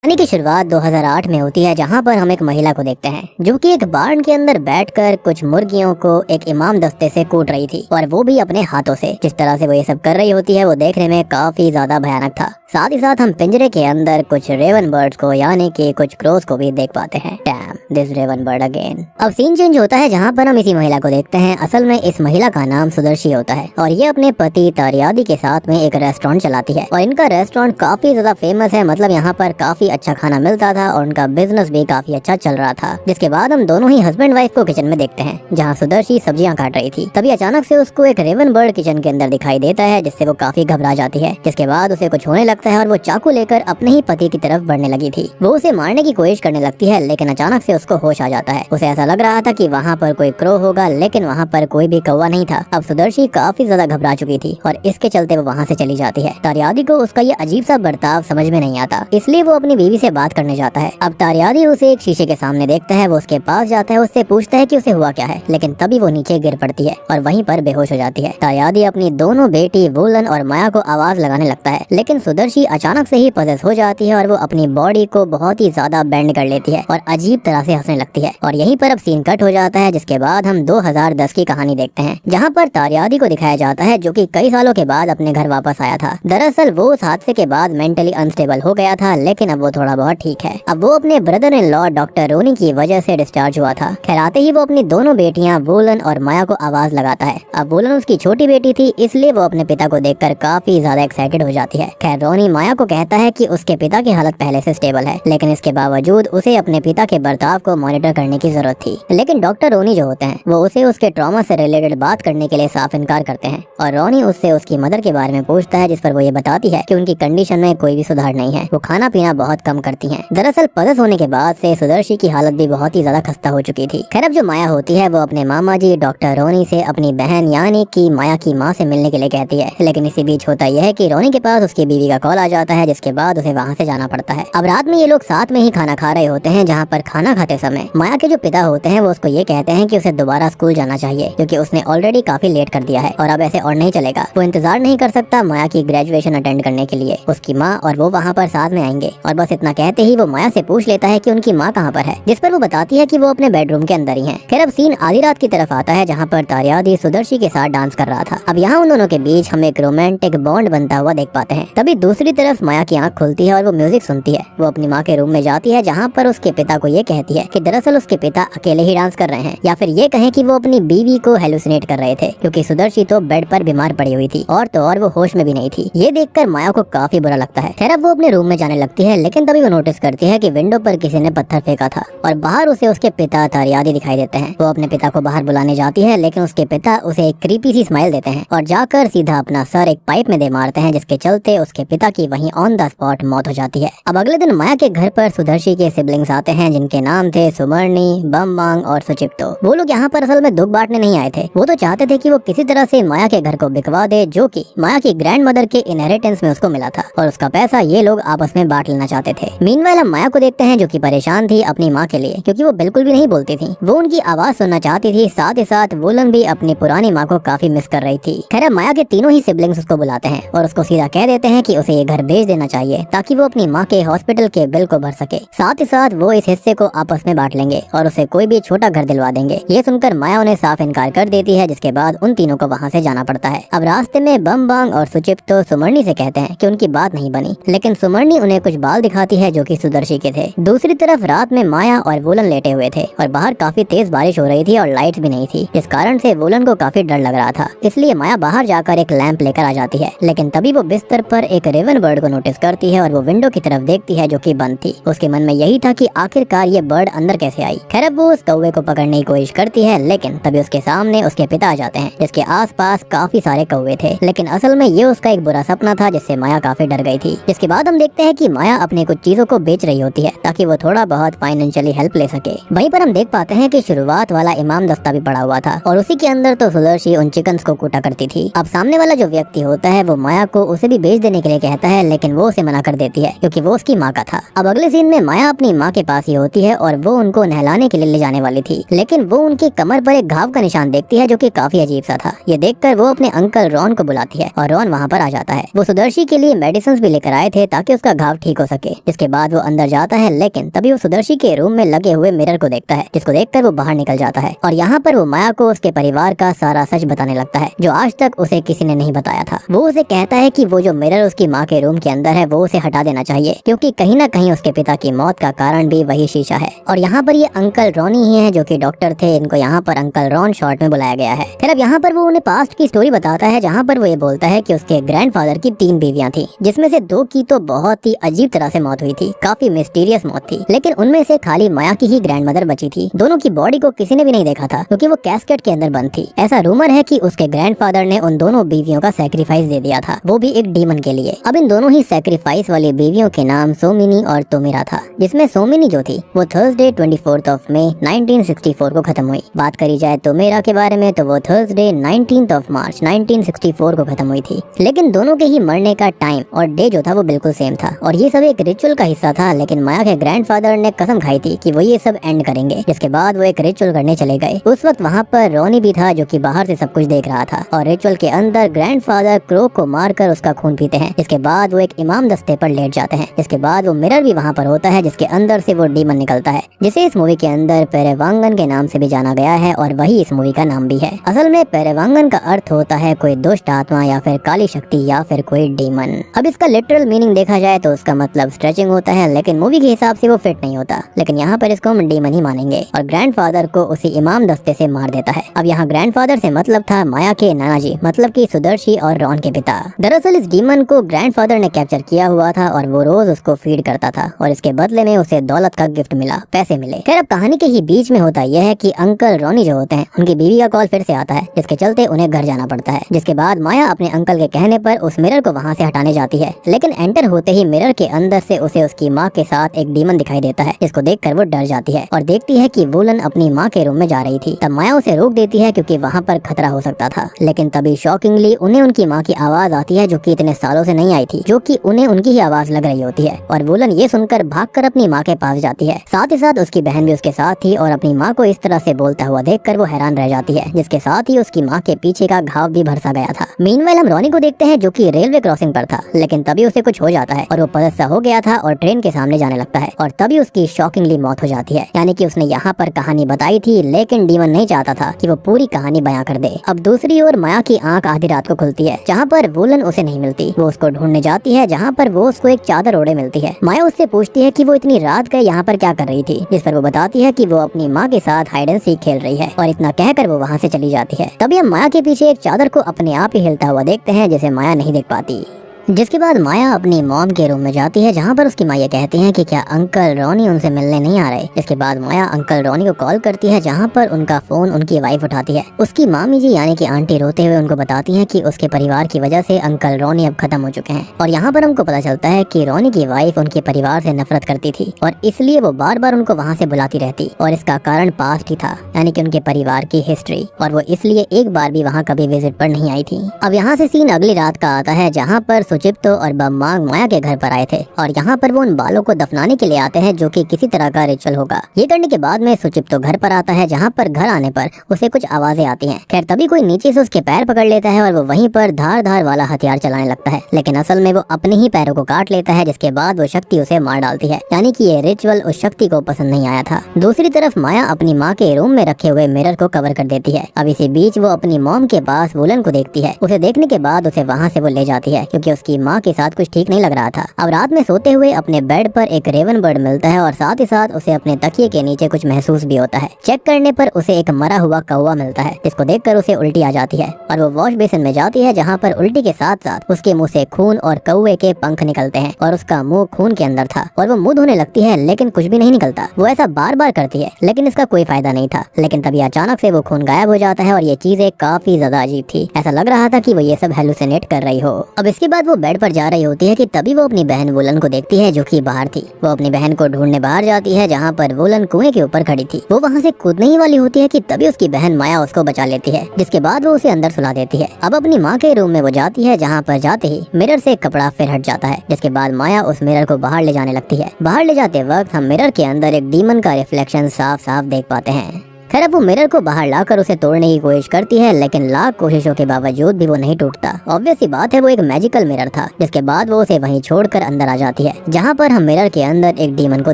कहानी की शुरुआत 2008 में होती है, जहां पर हम एक महिला को देखते हैं जो कि एक बार्न के अंदर बैठकर कुछ मुर्गियों को एक इमाम दस्ते से कूट रही थी, और वो भी अपने हाथों से। जिस तरह से वो ये सब कर रही होती है वो देखने में काफी ज्यादा भयानक था। साथ ही साथ हम पिंजरे के अंदर कुछ रेवन बर्ड्स को यानी कि कुछ क्रोस को भी देख पाते हैं। Damn, this raven bird again. अब सीन चेंज होता है जहाँ पर हम इसी महिला को देखते हैं। असल में इस महिला का नाम सुदर्शी होता है और ये अपने पति तारियादी के साथ में एक रेस्टोरेंट चलाती है, और इनका रेस्टोरेंट काफी ज्यादा फेमस है। मतलब यहाँ पर काफी अच्छा खाना मिलता था और उनका बिजनेस भी काफी अच्छा चल रहा था। जिसके बाद हम दोनों ही हस्बैंड वाइफ को किचन में देखते हैं, जहाँ सुदर्शी सब्जियां काट रही थी। तभी अचानक से उसको एक रेवन बर्ड किचन के अंदर दिखाई देता है, जिससे वो काफी घबरा जाती है। जिसके बाद उसे कुछ होने लगता है और वो चाकू लेकर अपने ही पति की तरफ बढ़ने लगी थी। वो उसे मारने की कोशिश करने लगती है, लेकिन अचानक से उसको होश आ जाता है। उसे ऐसा लग रहा था कि वहाँ पर कोई क्रो होगा, लेकिन वहाँ पर कोई भी कौवा नहीं था। अब सुदर्शी काफी ज्यादा घबरा चुकी थी और इसके चलते वो वहाँ से चली जाती है। तारियादी को उसका ये अजीब सा बर्ताव समझ में नहीं आता, इसलिए वो अपनी बीवी से बात करने जाता है। अब तारियादी उसे एक शीशे के सामने देखता है। वो उसके पास जाता है, उससे पूछता है कि उसे हुआ क्या है, लेकिन तभी वो नीचे गिर पड़ती है और वहीं पर बेहोश हो जाती है। तारियादी अपनी दोनों बेटी वुलन और माया को आवाज लगाने लगता है, लेकिन सुदर्शी अचानक से ही पजेस हो जाती है और वो अपनी बॉडी को बहुत ही ज्यादा बेंड कर लेती है और अजीब तरह से हंसने लगती है। और यहीं पर अब सीन कट हो जाता है, जिसके बाद हम 2010 की कहानी देखते हैं, जहाँ पर तारियादी को दिखाया जाता है जो कि कई सालों के बाद अपने घर वापस आया था। दरअसल वो उस हादसे के बाद मेंटली अनस्टेबल हो गया था, लेकिन अब वो थोड़ा बहुत ठीक है। अब वो अपने ब्रदर इन लॉ डॉक्टर रोनी की वजह से डिस्चार्ज हुआ था। खैर आते ही वो अपनी दोनों बेटियां वुलन और माया को आवाज लगाता है। अब वुलन उसकी छोटी बेटी थी, इसलिए वो अपने पिता को देखकर काफी ज्यादा एक्साइटेड हो जाती है। खैर रोनी माया को कहता है कि उसके पिता की हालत पहले से स्टेबल है, लेकिन इसके बावजूद उसे अपने पिता के बर्ताव को मॉनिटर करने की जरूरत थी। लेकिन डॉक्टर रोनी जो होते हैं वो उसे उसके ट्रॉमा से रिलेटेड बात करने के लिए साफ इनकार करते हैं, और रोनी उससे उसकी मदर के बारे में पूछता है, जिस पर वो ये बताती है कि उनकी कंडीशन में कोई भी सुधार नहीं है। वो खाना पीना बहुत कम करती हैं। दरअसल पदस होने के बाद से सुदर्शी की हालत भी बहुत ही ज्यादा खस्ता हो चुकी थी। खैर अब जो माया होती है वो अपने मामा जी डॉक्टर रोनी से अपनी बहन यानी कि माया की माँ से मिलने के लिए कहती है, लेकिन इसी बीच होता यह है कि रोनी के पास उसकी बीवी का कॉल आ जाता है, जिसके बाद उसे वहाँ से जाना पड़ता है। अब रात में ये लोग साथ में ही खाना खा रहे होते हैं, जहाँ पर खाना खाते समय माया के जो पिता होते हैं वो उसको ये कहते हैं कि उसे दोबारा स्कूल जाना चाहिए, क्योंकि उसने ऑलरेडी काफी लेट कर दिया है और अब ऐसे और नहीं चलेगा। वो इंतजार नहीं कर सकता माया की ग्रेजुएशन अटेंड करने के लिए। उसकी माँ और वो वहाँ पर साथ में आएंगे, और बस इतना कहते ही वो माया से पूछ लेता है कि उनकी माँ कहाँ पर है, जिस पर वो बताती है कि वो अपने बेडरूम के अंदर ही है। खैर अब सीन आधी रात की तरफ आता है, जहाँ पर तारियादी सुदर्शी के साथ डांस कर रहा था। अब यहाँ उन दोनों के बीच हम एक रोमांटिक बॉन्ड बनता हुआ देख पाते हैं। तभी दूसरी तरफ माया की आंख खुलती है और वो म्यूजिक सुनती है। वो अपनी माँ के रूम में जाती है, जहाँ पर उसके पिता को ये कहती है कि दरअसल उसके पिता अकेले ही डांस कर रहे हैं, या फिर ये कहें कि वो अपनी बीवी को हेलुसिनेट कर रहे थे, क्योंकि सुदर्शी तो बेड पर बीमार पड़ी हुई थी और तो और वो होश में भी नहीं थी। ये देखकर माया को काफी बुरा लगता है। खैर अब वो अपने रूम में जाने लगती है, लेकिन तभी वो नोटिस करती है कि विंडो पर किसी ने पत्थर फेंका था और बाहर उसे उसके पिता तारियादी दिखाई देते हैं। वो अपने पिता को बाहर बुलाने जाती है, लेकिन उसके पिता उसे एक क्रीपी सी स्माइल देते हैं और जाकर सीधा अपना सर एक पाइप में दे मारते हैं, जिसके चलते उसके पिता की वहीं ऑन द स्पॉट मौत हो जाती है। अब अगले दिन माया के घर पर सुदर्शी के सिबलिंग्स आते हैं, जिनके नाम थे सुमर्णी, बमबांग और सुचिप्तो। वो लोग यहाँ पर असल में दुख बांटने नहीं आए थे। वो तो चाहते थे कि वो किसी तरह से माया के घर को बिकवा दे, जो कि माया की ग्रैंड मदर के इनहेरिटेंस में उसको मिला था, और उसका पैसा ये लोग आपस में बांट लेना चाहते थे। मीनवाइल हम माया को देखते हैं जो कि परेशान थी अपनी माँ के लिए, क्योंकि वो बिल्कुल भी नहीं बोलती थी। वो उनकी आवाज सुनना चाहती थी। साथ ही साथ वुलन भी अपनी पुरानी माँ को काफी मिस कर रही थी। खैर माया के तीनों ही सिबलिंग्स उसको बुलाते हैं और उसको सीधा कह देते हैं कि उसे ये घर भेज देना चाहिए, ताकि वो अपनी माँ के हॉस्पिटल के बिल को भर सके। साथ ही साथ वो इस हिस्से को आपस में बांट लेंगे और उसे कोई भी छोटा घर दिलवा देंगे। ये सुनकर माया उन्हें साफ इनकार कर देती है, जिसके बाद उन तीनों को वहाँ से जाना पड़ता है। अब रास्ते में बमबांग और सुचिप्तो सुमर्णी से कहते हैं कि उनकी बात नहीं बनी, लेकिन सुमर्णी उन्हें कुछ बाल दिखाती है जो कि सुदर्शी के थे। दूसरी तरफ रात में माया और वुलन लेटे हुए थे और बाहर काफी तेज बारिश हो रही थी और लाइट्स भी नहीं थी, जिस कारण से वुलन को काफी डर लग रहा था। इसलिए माया बाहर जाकर एक लैंप लेकर आ जाती है, लेकिन तभी वो बिस्तर पर एक रेवन बर्ड को नोटिस करती है और वो विंडो की तरफ देखती है जो कि बंद थी। उसके मन में यही था कि आखिरकार ये बर्ड अंदर कैसे आई। खैर अब वो उस कौवे को पकड़ने की कोशिश करती है, लेकिन तभी उसके सामने उसके पिता आ जाते हैं, जिसके आसपास काफी सारे कौवे थे। लेकिन असल में ये उसका एक बुरा सपना था, जिससे माया काफी डर गई थी। जिसके बाद हम देखते हैं कि माया अपने कुछ चीजों को बेच रही होती है, ताकि वो थोड़ा बहुत फाइनेंशियली हेल्प ले सके। वहीं पर हम देख पाते हैं कि शुरुआत वाला इमाम दस्ता भी पड़ा हुआ था और उसी के अंदर तो सुदर्शी उन चिकन्स को कूटा करती थी। अब सामने वाला जो व्यक्ति होता है वो माया को उसे भी बेच देने के लिए कहता है, लेकिन वो उसे मना कर देती है, क्योंकि वो उसकी माँ का था। अब अगले सीन में माया अपनी माँ के पास ही होती है और वो उनको नहलाने के लिए ले जाने वाली थी, लेकिन वो उनकी कमर पर एक घाव का निशान देखती है, जो कि काफी अजीब सा था। ये देखकर वो अपने अंकल रॉन को बुलाती है और रॉन वहाँ पर आ जाता है। वो सुदर्शी के लिए मेडिसिन भी लेकर आए थे ताकि उसका घाव ठीक हो सके। लिए, जिसके बाद वो अंदर जाता है। लेकिन तभी वो सुदर्शी के रूम में लगे हुए मिरर को देखता है, जिसको देखकर वो बाहर निकल जाता है और यहाँ पर वो माया को उसके परिवार का सारा सच बताने लगता है जो आज तक उसे किसी ने नहीं बताया था। वो उसे कहता है कि वो जो मिरर उसकी माँ के रूम के अंदर है वो उसे हटा देना चाहिए, क्योंकि कहीं ना कहीं उसके पिता की मौत का कारण भी वही शीशा है। और यहाँ पर ये अंकल रॉनी ही है जो कि डॉक्टर थे, इनको यहाँ पर अंकल रॉन शॉर्ट में बुलाया गया है। फिर अब यहाँ पर वो उन्हें पास्ट की स्टोरी बताता है, जहाँ पर वो ये बोलता है कि उसके ग्रैंडफादर की 3 बीवियां थी, जिसमें से 2 की तो बहुत ही अजीब तरह से मौत हुई थी, काफी मिस्टीरियस मौत थी। लेकिन उनमें से खाली माया की ही ग्रैंडमदर बची थी। दोनों की बॉडी को किसी ने भी नहीं देखा था, क्योंकि वो कैस्केट के अंदर बंद थी। ऐसा रूमर है कि उसके ग्रैंडफादर ने उन दोनों बीवियों का सैक्रिफाइस दे दिया था, वो भी एक डीमन के लिए। अब इन दोनों ही सैक्रिफाइस वाली बीवियों के नाम सोमिनी और तोमिरा था, जिसमें सोमिनी जो थी वो थर्सडे 24 मई 1964 को खत्म हुई। बात करी जाए तोमिरा के बारे में तो वो थर्सडे 19 मार्च 1964 को खत्म हुई थी। लेकिन दोनों के ही मरने का टाइम और डे जो था वो बिल्कुल सेम था और ये सब एक रिचुअल का हिस्सा था। लेकिन माया के ग्रैंडफादर ने कसम खाई थी कि वो ये सब एंड करेंगे, जिसके बाद वो एक रिचुअल करने चले गए। उस वक्त वहाँ पर रोनी भी था जो कि बाहर से सब कुछ देख रहा था और रिचुअल के अंदर ग्रैंडफादर क्रो को मारकर उसका खून पीते हैं। इसके बाद वो एक इमाम दस्ते पर लेट जाते हैं। इसके बाद वो मिरर भी वहाँ पर होता है, जिसके अंदर से वो डीमन निकलता है, जिसे इस मूवी के अंदर पेरेवांगन के नाम से भी जाना गया है और वही इस मूवी का नाम भी है। असल में पेरेवांगन का अर्थ होता है कोई दुष्ट आत्मा या फिर काली शक्ति या फिर कोई डीमन। अब इसका लिटरल मीनिंग देखा जाए तो उसका मतलब स्ट्रेचिंग होता है, लेकिन मूवी के हिसाब से वो फिट नहीं होता। लेकिन यहाँ पर इसको हम डीमन ही मानेंगे और ग्रैंडफादर को उसी इमाम दस्ते से मार देता है। अब यहाँ ग्रैंडफादर से मतलब था माया के नाना जी, मतलब कि सुदर्शी और रॉन के पिता। दरअसल इस डीमन को ग्रैंडफादर ने कैप्चर किया हुआ था और वो रोज उसको फीड करता था और इसके बदले में उसे दौलत का गिफ्ट मिला, पैसे मिले। खैर अब कहानी के ही बीच में होता यह है कि अंकल रॉनी जो होते हैं उनकी बीवी का कॉल फिर से आता है, जिसके चलते उन्हें घर जाना पड़ता है। जिसके बाद माया अपने अंकल के कहने पर उस मिरर को वहाँ से हटाने जाती है। लेकिन एंटर होते ही मिरर के अंदर से उसे उसकी माँ के साथ एक डीमन दिखाई देता है, जिसको देखकर वो डर जाती है और देखती है कि वुलन अपनी माँ के रूम में जा रही थी। तब माया उसे रोक देती है क्योंकि वहाँ पर खतरा हो सकता था। लेकिन तभी शॉकिंगली उन्हें उनकी माँ की आवाज आती है, जो कि इतने सालों से नहीं आई थी, जो कि उन्हें उनकी ही आवाज लग रही होती है। और वुलन ये सुनकर भागकर अपनी माँ के पास जाती है। साथ ही साथ उसकी बहन भी उसके साथ थी और अपनी माँ को इस तरह से बोलता हुआ देखकर वो हैरान रह जाती है, जिसके साथ ही उसकी माँ के पीछे का घाव भी भरसा गया था। मीनवाइल हम रॉनी को देखते हैं जो कि रेलवे क्रॉसिंग पर था, लेकिन तभी उसे कुछ हो जाता है और वो पलट सा हो गया था और ट्रेन के सामने जाने लगता है और तभी उसकी शॉकिंगली मौत हो जाती है। यानी कि उसने यहाँ पर कहानी बताई थी, लेकिन डीमन नहीं चाहता था कि वो पूरी कहानी बयां कर दे। अब दूसरी ओर माया की आंख आधी रात को खुलती है, जहाँ पर वुलन उसे नहीं मिलती। वो उसको ढूंढने जाती है, जहाँ पर वो उसको एक चादर ओढ़े मिलती है। माया उससे पूछती है कि वो इतनी रात गए यहाँ पर क्या कर रही थी, जिस पर वो बताती है कि वो अपनी माँ के साथ हाइड एंड सीक खेल रही है और इतना कहकर वो वहाँ से चली जाती है। तभी हम माया के पीछे एक चादर को अपने आप ही हिलता हुआ देखते हैं, जिसे माया नहीं देख पाती। जिसके बाद माया अपनी मॉम के रूम में जाती है, जहाँ पर उसकी माँ ये कहती हैं कि क्या अंकल रॉनी उनसे मिलने नहीं आ रहे। इसके बाद माया अंकल रॉनी को कॉल करती है, जहाँ पर उनका फोन उनकी वाइफ उठाती है। उसकी मामी जी यानी कि आंटी रोते हुए उनको बताती हैं कि उसके परिवार की वजह से अंकल रॉनी अब खत्म हो चुके हैं। और यहाँ पर हमको पता चलता है कि रॉनी की वाइफ उनके परिवार से नफरत करती थी और इसलिए वो बार बार उनको वहाँ से बुलाती रहती और इसका कारण पास्ट ही था, यानी कि उनके परिवार की हिस्ट्री, और वो इसलिए एक बार भी वहाँ कभी विजिट पर नहीं आई थी। अब यहाँ से सीन अगली रात का आता है, जहाँ पर सुचिप्तो और बम्मांग माया के घर पर आए थे और यहाँ पर वो उन बालों को दफनाने के लिए आते हैं, जो कि किसी तरह का रिचुअल होगा। ये करने के बाद में सुचिप्तो घर पर आता है, जहाँ पर घर आने पर उसे कुछ आवाजें आती हैं। खैर तभी कोई नीचे से उसके पैर पकड़ लेता है और वो वहीं पर धार वाला हथियार चलाने लगता है, लेकिन असल में वो अपने ही पैरों को काट लेता है, जिसके बाद वो शक्ति उसे मार डालती है। यानी कि ये रिचुअल उस शक्ति को पसंद नहीं आया था। दूसरी तरफ माया अपनी माँ के रूम में रखे हुए मिरर को कवर कर देती है। अब इसी बीच वो अपनी मॉम के पास वुलन को देखती है। उसे देखने के बाद उसे वहाँ से वो ले जाती है, क्योंकि उसकी माँ के साथ कुछ ठीक नहीं लग रहा था। अब रात में सोते हुए अपने बेड पर एक रेवन बर्ड मिलता है और साथ ही साथ उसे अपने तकिए के नीचे कुछ महसूस भी होता है। चेक करने पर उसे एक मरा हुआ कौवा मिलता है, जिसको देखकर उसे उल्टी आ जाती है और वो वॉश बेसिन में जाती है, जहाँ पर उल्टी के साथ साथ उसके मुंह से खून और कौवे के पंख निकलते हैं और उसका मुंह खून के अंदर था और वो मुंह धोने लगती है, लेकिन कुछ भी नहीं निकलता। वो ऐसा बार बार करती है, लेकिन इसका कोई फायदा नहीं था। लेकिन तभी अचानक से वो खून गायब हो जाता है और ये चीजें काफी ज्यादा अजीब थी। ऐसा लग रहा था कि वो ये सब हेलुसिनेट कर रही हो। अब इसके बाद वो बेड पर जा रही होती है कि तभी वो अपनी बहन वुलन को देखती है, जो कि बाहर थी। वो अपनी बहन को ढूंढने बाहर जाती है, जहाँ पर वुलन कुएं के ऊपर खड़ी थी। वो वहाँ से कूदने ही वाली होती है कि तभी उसकी बहन माया उसको बचा लेती है, जिसके बाद वो उसे अंदर सुला देती है। अब अपनी माँ के रूम में वो जाती है, जहाँ पर जाते ही मिरर से कपड़ा फिर हट जाता है, जिसके बाद माया उस मिरर को बाहर ले जाने लगती है। बाहर ले जाते वक्त हम मिरर के अंदर एक डीमन का रिफ्लेक्शन साफ साफ देख पाते हैं। खैर अब वो मिरर को बाहर लाकर उसे तोड़ने की कोशिश करती है, लेकिन लाख कोशिशों के बावजूद भी वो नहीं टूटता। ऑब्वियस सी बात है, वो एक मैजिकल मिरर था। जिसके बाद वो उसे वहीं छोड़कर अंदर आ जाती है, जहाँ पर हम मिरर के अंदर एक डीमन को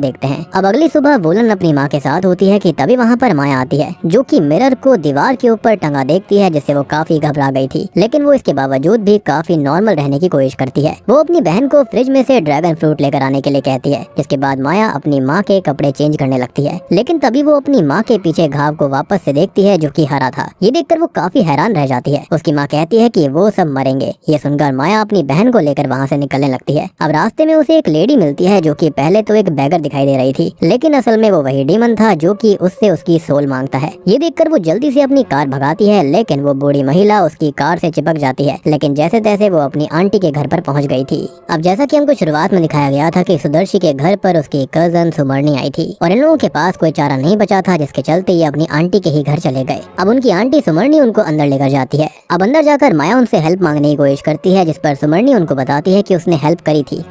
देखते हैं। अब अगली सुबह वुलन अपनी माँ के साथ होती है कि तभी वहाँ पर माया आती है, जो कि मिरर को दीवार के ऊपर टंगा देखती है, जिससे वो काफी घबरा गई थी। लेकिन वो इसके बावजूद भी काफी नॉर्मल रहने की कोशिश करती है। वो अपनी बहन को फ्रिज में से ड्रैगन फ्रूट लेकर आने के लिए कहती है, जिसके बाद माया अपनी माँ के कपड़े चेंज करने लगती है। लेकिन तभी वो अपनी माँ के पीछे घाव को वापस से देखती है, जो कि हरा था। ये देखकर वो काफी हैरान रह जाती है। उसकी माँ कहती है कि वो सब मरेंगे। ये सुनकर माया अपनी बहन को लेकर वहाँ से निकलने लगती है। अब रास्ते में उसे एक लेडी मिलती है, जो कि पहले तो एक बैगर दिखाई दे रही थी, लेकिन असल में वो वही डीमन था जो कि उससे उसकी सोल मांगता है। ये देखकर वो जल्दी से अपनी कार भगाती है, लेकिन वो बूढ़ी महिला उसकी कार से चिपक जाती है। लेकिन जैसे तैसे वो अपनी आंटी के घर पर पहुंच गई थी। अब जैसा कि हमको शुरुआत में दिखाया गया था कि सुदर्शी के घर पर उसकी कजन सुमरनी आई थी और इन लोगों के पास कोई चारा नहीं बचा था, जिसके चलते ये अपनी आंटी के ही घर चले गए। अब उनकी आंटी सुमरनी उनको अंदर लेकर जाती है। अब अंदर जाकर माया उनसे हेल्प मांगने की कोशिश करती है, जिस पर सुमरनी उनको बताती है कि उसने हेल्प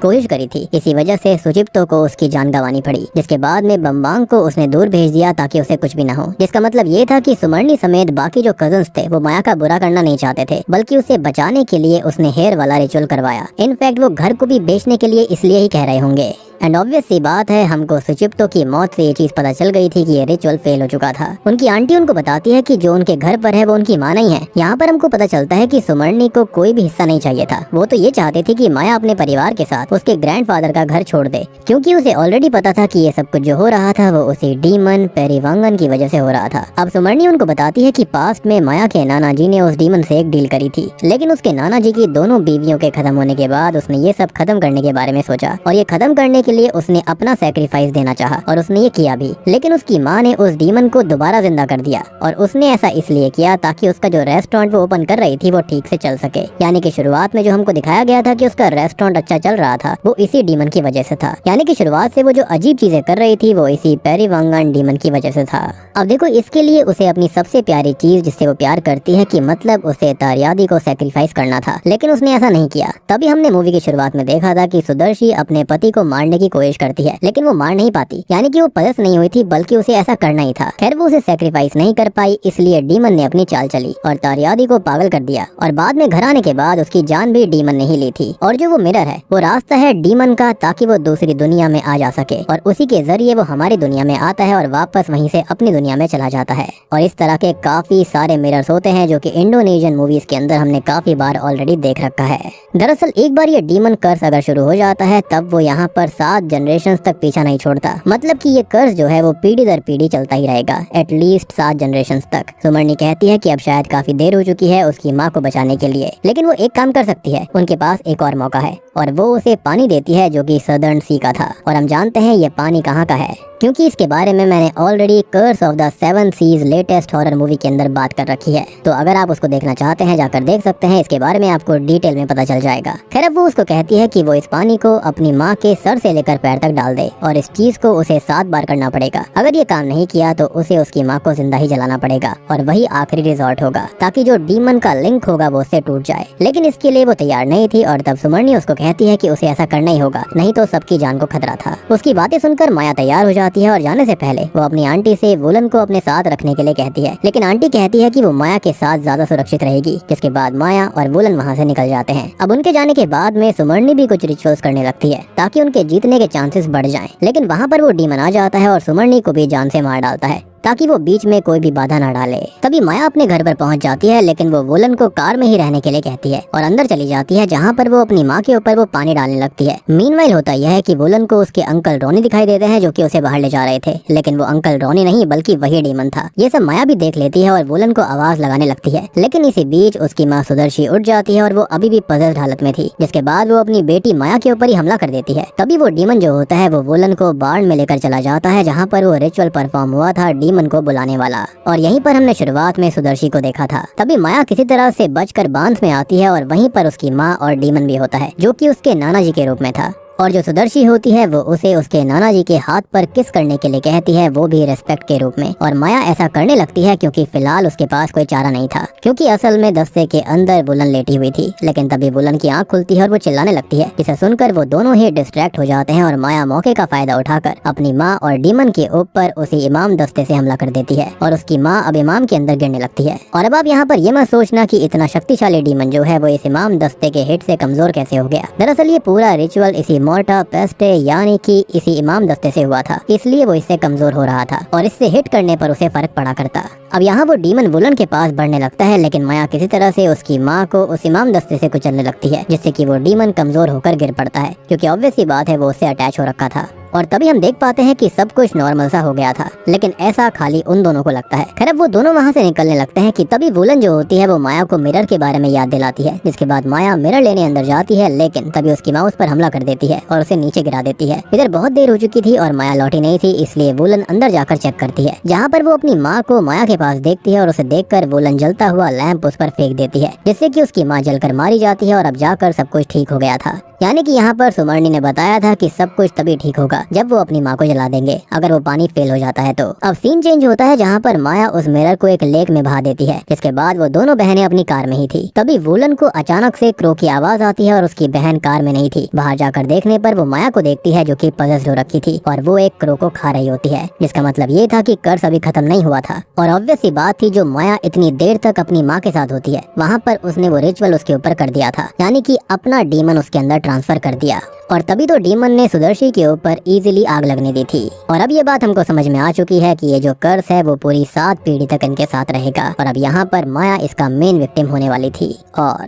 कोशिश करी थी। इसी वजह से सुचिप्तो को उसकी जान गंवानी पड़ी, जिसके बाद में बम्बांग को उसने दूर भेज दिया ताकि उसे कुछ भी न हो। जिसका मतलब ये था कि सुमरनी समेत बाकी जो कजन्स थे वो माया का बुरा करना नहीं चाहते थे, बल्कि उसे बचाने के लिए उसने हेयर वाला रिचुअल करवाया। इनफैक्ट वो घर को भी बेचने के लिए इसलिए ही कह रहे होंगे। एंड ऑब्वियस सी बात है, हमको सुचिप्तो की मौत से ये चीज पता चल गई थी कि ये रिचुअल फेल हो चुका था। उनकी आंटी उनको बताती है कि जो उनके घर पर है वो उनकी माँ नहीं है। यहाँ पर हमको पता चलता है कि सुमरनी को कोई भी हिस्सा नहीं चाहिए था। वो तो ये चाहती थी कि माया अपने परिवार के साथ उसके ग्रैंडफादर का घर छोड़ दे, क्योंकि उसे ऑलरेडी पता था कि ये सब कुछ जो हो रहा था वो उसी डीमन पेरीवांगन की वजह से हो रहा था। अब सुमरनी उनको बताती है कि पास्ट में माया के नाना जी ने उस डीमन से एक डील करी थी, लेकिन उसके नाना जी की दोनों बीवियों के खत्म होने के बाद उसने ये सब खत्म करने के बारे में सोचा, और ये खत्म करने के लिए उसने अपना सैक्रिफाइस देना चाहा, और उसने ये किया भी। लेकिन उसकी माँ ने उस डीमन को दोबारा जिंदा कर दिया, और उसने ऐसा इसलिए किया ताकि उसका जो रेस्टोरेंट वो ओपन कर रही थी वो ठीक से चल सके। यानी कि शुरुआत में जो हमको दिखाया गया था कि उसका रेस्टोरेंट अच्छा चल रहा था, वो इसी डीमन की वजह से था। यानी कि शुरुआत से वो जो अजीब चीजें कर रही थी वो इसी पेरीवांगन डीमन की वजह से था। अब देखो, इसके लिए उसे अपनी सबसे प्यारी चीज जिससे वो प्यार करती है कि मतलब उसे तारियादी को सैक्रिफाइस करना था, लेकिन उसने ऐसा नहीं किया। तभी हमने मूवी की शुरुआत में देखा था कि सुदर्शी अपने पति को मारने की कोशिश करती है, लेकिन वो मार नहीं पाती। यानी कि वो पजस नहीं हुई थी, बल्कि उसे ऐसा करना ही था। खैर वो उसे सैक्रिफाइस नहीं कर पाई, इसलिए डीमन ने अपनी चाल चली और तारियादी को पागल कर दिया, और बाद में घर आने के बाद उसकी जान भी डीमन ने ही ली थी। और जो वो मिरर है वो रास्ता है डीमन का, ताकि वो दूसरी दुनिया में आ जा सके, और उसी के जरिए वो हमारी दुनिया में आता है और वापस वहीं से अपनी दुनिया में चला जाता है। और इस तरह के काफी सारे मिरर्स होते हैं, जो कि इंडोनेशियन मूवीज के अंदर हमने काफी बार ऑलरेडी देख रखा है। दरअसल एक बार ये डीमन कर्स अगर शुरू हो जाता है, तब वो यहाँ पर 7 जनरेशन तक पीछा नहीं छोड़ता। मतलब कि ये कर्ज जो है वो पीढ़ी दर पीढ़ी चलता ही रहेगा, एटलीस्ट 7 जनरेशन तक। सुमरनी कहती है कि अब शायद काफी देर हो चुकी है उसकी माँ को बचाने के लिए, लेकिन वो एक काम कर सकती है, उनके पास एक और मौका है, और वो उसे पानी देती है जो कि सदर्न सी का था। और हम जानते हैं ये पानी कहाँ का है, क्योंकि इसके बारे में मैंने already curse of the 7 seas latest horror movie के अंदर बात कर रखी है। तो अगर आप उसको देखना चाहते हैं जाकर देख सकते हैं, इसके बारे में आपको डिटेल में पता चल जाएगा। खैर अब वो उसको कहती है कि वो इस पानी को अपनी माँ के सर से लेकर पैर तक डाल दे, और इस चीज को उसे 7 बार करना पड़ेगा। अगर ये काम नहीं किया तो उसे उसकी माँ को जिंदा ही जलाना पड़ेगा, और वही आखिरी रिजॉर्ट होगा, ताकि जो डीमन का लिंक होगा वो उससे टूट जाए। लेकिन इसके लिए वो तैयार नहीं थी, और तब सुमरनी उसको कहती है कि उसे ऐसा करना ही होगा, नहीं तो सबकी जान को खतरा था। उसकी बातें सुनकर माया तैयार हो जाती है, और जाने से पहले वो अपनी आंटी से वुलन को अपने साथ रखने के लिए कहती है, लेकिन आंटी कहती है कि वो माया के साथ ज्यादा सुरक्षित रहेगी। जिसके बाद माया और वुलन वहाँ से निकल जाते हैं। अब उनके जाने के बाद में सुमरनी भी कुछ रिचुअल्स करने लगती है, ताकि उनके जीतने के चांसेस बढ़ जाएं। लेकिन वहाँ पर वो डीमन आ जाता है और सुमरनी को भी जान से मार डालता है, ताकि वो बीच में कोई भी बाधा न डाले। तभी माया अपने घर पर पहुंच जाती है, लेकिन वो वुलन को कार में ही रहने के लिए कहती है और अंदर चली जाती है, जहां पर वो अपनी माँ के ऊपर वो पानी डालने लगती है। मीनवाइल होता यह है कि वुलन को उसके अंकल रोनी दिखाई देते हैं, जो कि उसे बाहर ले जा रहे थे, लेकिन वो अंकल रोनी नहीं बल्कि वही डीमन था। ये सब माया भी देख लेती है और वुलन को आवाज लगाने लगती है, लेकिन इसी बीच उसकी माँ सुदर्शी उठ जाती है और वो अभी भी पजस्ड हालत में थी। जिसके बाद वो अपनी बेटी माया के ऊपर ही हमला कर देती है। तभी वो डीमन जो होता है वो वुलन को बार्न में लेकर चला जाता है, जहाँ पर वो रिचुअल परफॉर्म हुआ था डीमन को बुलाने वाला। और यहीं पर हमने शुरुआत में सुदर्शी को देखा था। तभी माया किसी तरह से बचकर बांस में आती है, और वहीं पर उसकी माँ और डीमन भी होता है, जो कि उसके नाना जी के रूप में था। और जो सुदर्शी होती है वो उसे उसके नाना जी के हाथ पर किस करने के लिए कहती है, वो भी रिस्पेक्ट के रूप में। और माया ऐसा करने लगती है क्योंकि फिलहाल उसके पास कोई चारा नहीं था, क्योंकि असल में दस्ते के अंदर वुलन लेटी हुई थी। लेकिन तभी वुलन की आंख खुलती है और वो चिल्लाने लगती है, जिसे सुनकर वो दोनों ही डिस्ट्रैक्ट हो जाते हैं और माया मौके का फायदा उठाकर अपनी माँ और डीमन के ऊपर उसी इमाम दस्ते से हमला कर देती है और उसकी माँ अब इमाम के अंदर गिरने लगती है। और अब आप यहाँ पर ये मत सोचना कि इतना शक्तिशाली डीमन जो है वो इस इमाम दस्ते के हिट से कमजोर कैसे हो गया। दरअसल ये पूरा रिचुअल इसी मोर्टा पेस्टे यानी कि इसी इमाम दस्ते से हुआ था, इसलिए वो इससे कमजोर हो रहा था और इससे हिट करने पर उसे फर्क पड़ा करता। अब यहाँ वो डीमन वुलन के पास बढ़ने लगता है, लेकिन माया किसी तरह से उसकी माँ को उस इमाम दस्ते से कुचलने लगती है, जिससे कि वो डीमन कमजोर होकर गिर पड़ता है, क्योंकि ऑब्वियस सी बात है वो उससे अटैच हो रखा था। और तभी हम देख पाते हैं कि सब कुछ नॉर्मल सा हो गया था, लेकिन ऐसा खाली उन दोनों को लगता है। खैर वो दोनों वहाँ से निकलने लगते हैं कि तभी वुलन जो होती है वो माया को मिरर के बारे में याद दिलाती है, जिसके बाद माया मिरर लेने अंदर जाती है, लेकिन तभी उसकी माँ उस पर हमला कर देती है और उसे नीचे गिरा देती है। इधर बहुत देर हो चुकी थी और माया लौटी नहीं थी, इसलिए वुलन अंदर जाकर चेक करती है, जहाँ पर वो अपनी माँ को माया के पास देखती है और उसे देखकर वुलन जलता हुआ लैंप उस पर फेंक देती है, जिससे कि उसकी माँ जलकर मारी जाती है और अब जाकर सब कुछ ठीक हो गया था। यानी कि यहाँ पर सुमरनी ने बताया था कि सब कुछ तभी ठीक होगा जब वो अपनी माँ को जला देंगे, अगर वो पानी फेल हो जाता है तो। अब सीन चेंज होता है, जहाँ पर माया उस मिरर को एक लेक में बहा देती है, जिसके बाद वो दोनों बहनें अपनी कार में ही थी। तभी वुलन को अचानक से क्रो की आवाज आती है और उसकी बहन कार में नहीं थी। बाहर जाकर देखने पर वो माया को देखती है, जो कि पजस्ड हो रखी थी और वो एक क्रो को खा रही होती है, जिसका मतलब ये था कि कर्स अभी खत्म नहीं हुआ था। और ऑब्वियस सी बात थी, जो माया इतनी देर तक अपनी माँ के साथ होती है, वहाँ पर उसने वो रिचुअल उसके ऊपर कर दिया था, यानी कि अपना डीमन उसके अंदर ट्रांसफर कर दिया। और तभी तो डीमन ने सुदर्शी के ऊपर इजीली आग लगने दी थी। और अब ये बात हमको समझ में आ चुकी है कि ये जो कर्स है वो पूरी 7 पीढ़ी तक इनके साथ रहेगा। और अब यहाँ पर माया इसका मेन विक्टिम होने वाली थी। और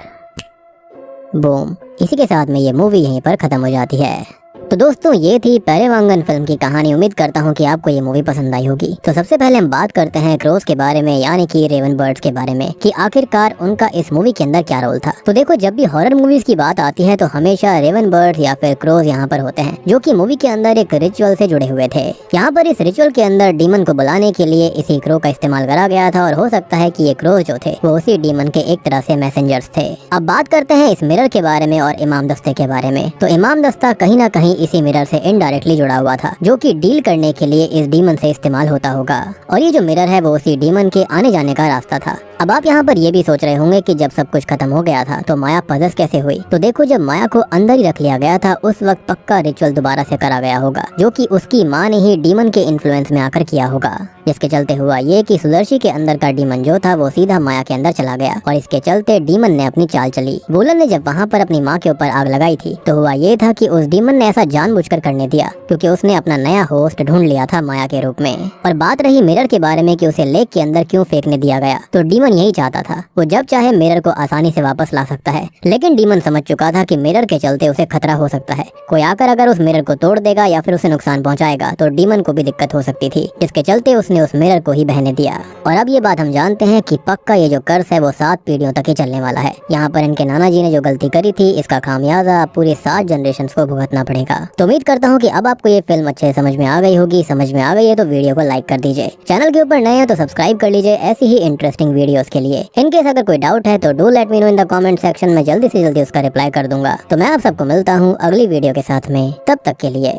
बूम, इसी के साथ में ये मूवी यहीं पर खत्म हो जाती है। तो दोस्तों ये थी पेरेवांगन फिल्म की कहानी। उम्मीद करता हूँ कि आपको ये मूवी पसंद आई होगी। तो सबसे पहले हम बात करते हैं क्रोस के बारे में, यानी कि रेवन बर्ड्स के बारे में, कि आखिरकार उनका इस मूवी के अंदर क्या रोल था। तो देखो, जब भी हॉरर मूवीज की बात आती है तो हमेशा रेवन बर्ड्स या फिर क्रोस यहाँ पर होते हैं, जो कि मूवी के अंदर एक रिचुअल से जुड़े हुए थे। यहाँ पर इस रिचुअल के अंदर डीमन को बुलाने के लिए इसी क्रो का इस्तेमाल करा गया था और हो सकता है कि ये क्रोस जो थे वो उसी डीमन के एक तरह से मैसेंजर्स थे। अब बात करते हैं इस मिरर के बारे में और इमाम दस्ते के बारे में। तो इमाम दस्ता कहीं ना कहीं इसी मिरर से इनडायरेक्टली जुड़ा हुआ था, जो कि डील करने के लिए इस डीमन से इस्तेमाल होता होगा। और ये जो मिरर है वो उसी डीमन के आने जाने का रास्ता था। अब आप यहाँ पर ये भी सोच रहे होंगे कि जब सब कुछ खत्म हो गया था तो माया पजस कैसे हुई। तो देखो, जब माया को अंदर ही रख लिया गया था उस वक्त पक्का रिचुअल दोबारा से करा गया होगा, जो कि उसकी माँ ने ही डीमन के इन्फ्लुएंस में आकर किया होगा, जिसके चलते हुआ ये कि सुदर्शी के अंदर का डीमन जो था वो सीधा माया के अंदर चला गया और इसके चलते डीमन ने अपनी चाल चली। वुलन ने जब वहाँ पर अपनी माँ के ऊपर आग लगाई थी तो हुआ ये था कि उस डीमन ने ऐसा जानबूझकर करने दिया, क्योंकि उसने अपना नया होस्ट ढूंढ लिया था माया के रूप में। और बात रही मिरर के बारे में कि उसे लेक के अंदर क्यों फेंकने दिया गया, तो डीमन यही चाहता था, वो जब चाहे मिरर को आसानी से वापस ला सकता है। लेकिन डीमन समझ चुका था कि मिरर के चलते उसे खतरा हो सकता है, कोई आकर अगर उस मिरर को तोड़ देगा या फिर उसे नुकसान पहुंचाएगा तो डीमन को भी दिक्कत हो सकती थी, जिसके चलते उसने उस मिरर को ही बहने दिया। और अब ये बात हम जानते हैं कि पक्का ये जो कर्स है वो 7 पीढ़ियों तक ही चलने वाला है। यहाँ पर इनके नाना जी ने जो गलती करी थी इसका खामियाजा पूरे 7 जनरेशन को भुगतना पड़ेगा। तो उम्मीद करता हूँ कि अब आपको ये फिल्म अच्छे समझ में आ गई होगी। समझ में आ गई है तो वीडियो को लाइक कर दीजिए, चैनल के ऊपर नए हैं तो सब्सक्राइब कर लीजिए ऐसी ही इंटरेस्टिंग वीडियोस के लिए। इनकेस अगर कोई डाउट है तो do let me know in the comment section में, जल्दी से जल्दी उसका रिप्लाई कर दूंगा। तो मैं आप सबको मिलता हूँ अगली वीडियो के साथ में, तब तक के लिए